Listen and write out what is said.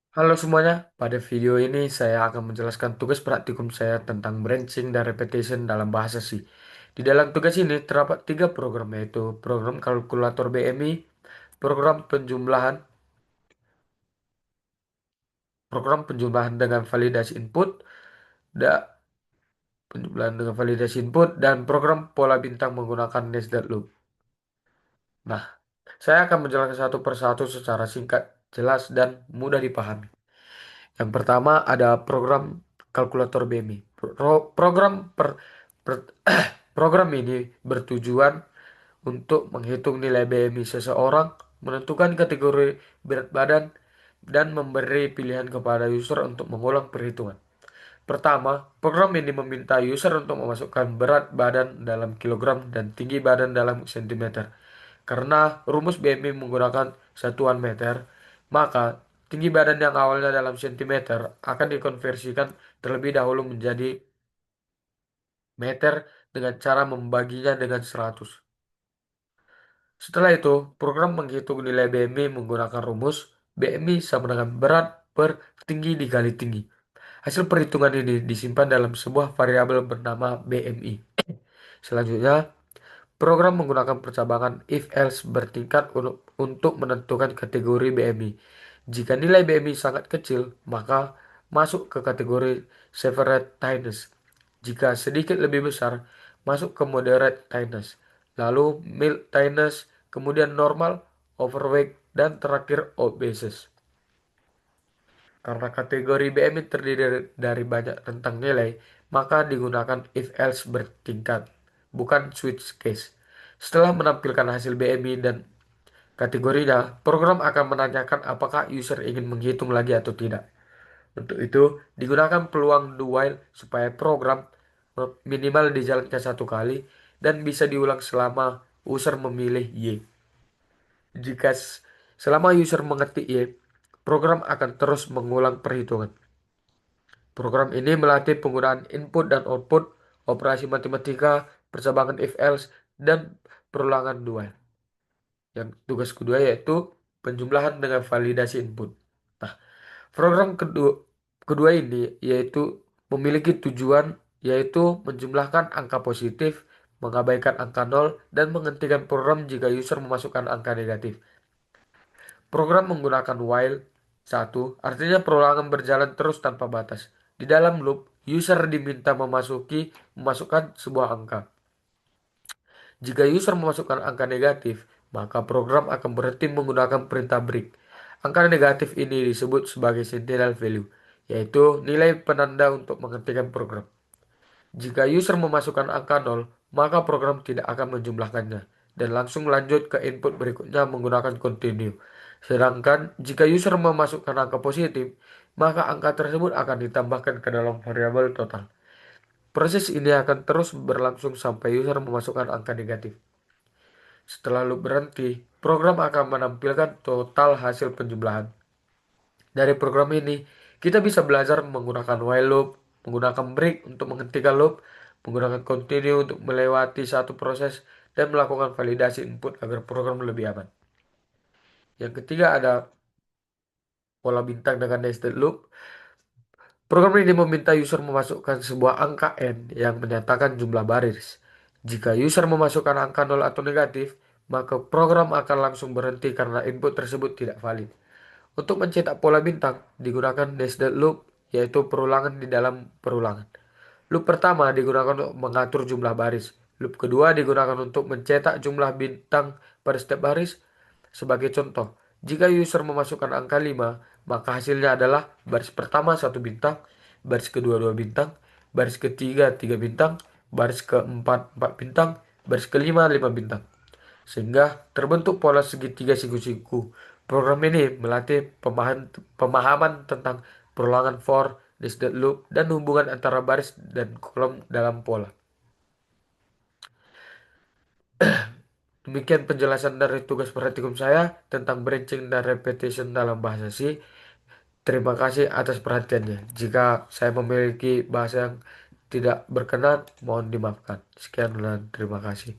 Halo semuanya, pada video ini saya akan menjelaskan tugas praktikum saya tentang branching dan repetition dalam bahasa C. Di dalam tugas ini terdapat tiga program, yaitu program kalkulator BMI, program penjumlahan, program penjumlahan dengan validasi input, dan penjumlahan dengan validasi input, dan program pola bintang menggunakan nested loop. Nah, saya akan menjelaskan satu persatu secara singkat, jelas, dan mudah dipahami. Yang pertama ada program kalkulator BMI. Program ini bertujuan untuk menghitung nilai BMI seseorang, menentukan kategori berat badan, dan memberi pilihan kepada user untuk mengulang perhitungan. Pertama, program ini meminta user untuk memasukkan berat badan dalam kilogram dan tinggi badan dalam sentimeter. Karena rumus BMI menggunakan satuan meter, maka tinggi badan yang awalnya dalam sentimeter akan dikonversikan terlebih dahulu menjadi meter dengan cara membaginya dengan 100. Setelah itu, program menghitung nilai BMI menggunakan rumus BMI sama dengan berat per tinggi dikali tinggi. Hasil perhitungan ini disimpan dalam sebuah variabel bernama BMI. Selanjutnya, program menggunakan percabangan if-else bertingkat untuk menentukan kategori BMI. Jika nilai BMI sangat kecil, maka masuk ke kategori severate tinnitus. Jika sedikit lebih besar, masuk ke moderate tinnitus. Lalu mild tinnitus, kemudian normal, overweight, dan terakhir obese. Karena kategori BMI terdiri dari banyak rentang nilai, maka digunakan if-else bertingkat, bukan switch case. Setelah menampilkan hasil BMI dan kategorinya, program akan menanyakan apakah user ingin menghitung lagi atau tidak. Untuk itu, digunakan peluang do while supaya program minimal dijalankan satu kali dan bisa diulang selama user memilih Y. Jika selama user mengetik Y, program akan terus mengulang perhitungan. Program ini melatih penggunaan input dan output, operasi matematika, percabangan if-else, dan perulangan dua. Yang tugas kedua yaitu penjumlahan dengan validasi input. Nah, program kedua ini yaitu memiliki tujuan yaitu menjumlahkan angka positif, mengabaikan angka nol, dan menghentikan program jika user memasukkan angka negatif. Program menggunakan while satu artinya perulangan berjalan terus tanpa batas. Di dalam loop, user diminta memasukkan sebuah angka. Jika user memasukkan angka negatif, maka program akan berhenti menggunakan perintah break. Angka negatif ini disebut sebagai sentinel value, yaitu nilai penanda untuk menghentikan program. Jika user memasukkan angka nol, maka program tidak akan menjumlahkannya dan langsung lanjut ke input berikutnya menggunakan continue. Sedangkan jika user memasukkan angka positif, maka angka tersebut akan ditambahkan ke dalam variabel total. Proses ini akan terus berlangsung sampai user memasukkan angka negatif. Setelah loop berhenti, program akan menampilkan total hasil penjumlahan. Dari program ini, kita bisa belajar menggunakan while loop, menggunakan break untuk menghentikan loop, menggunakan continue untuk melewati satu proses, dan melakukan validasi input agar program lebih aman. Yang ketiga ada pola bintang dengan nested loop. Program ini meminta user memasukkan sebuah angka n yang menyatakan jumlah baris. Jika user memasukkan angka 0 atau negatif, maka program akan langsung berhenti karena input tersebut tidak valid. Untuk mencetak pola bintang, digunakan nested loop, yaitu perulangan di dalam perulangan. Loop pertama digunakan untuk mengatur jumlah baris. Loop kedua digunakan untuk mencetak jumlah bintang pada setiap baris. Sebagai contoh, jika user memasukkan angka 5, maka hasilnya adalah baris pertama 1 bintang, baris kedua 2 bintang, baris ketiga 3 bintang, baris keempat 4 bintang, baris kelima 5 bintang. Sehingga terbentuk pola segitiga siku-siku. Program ini melatih pemahaman tentang perulangan for, nested loop, dan hubungan antara baris dan kolom dalam pola. Demikian penjelasan dari tugas praktikum saya tentang branching dan repetition dalam bahasa C. Terima kasih atas perhatiannya. Jika saya memiliki bahasa yang tidak berkenan, mohon dimaafkan. Sekian dan terima kasih.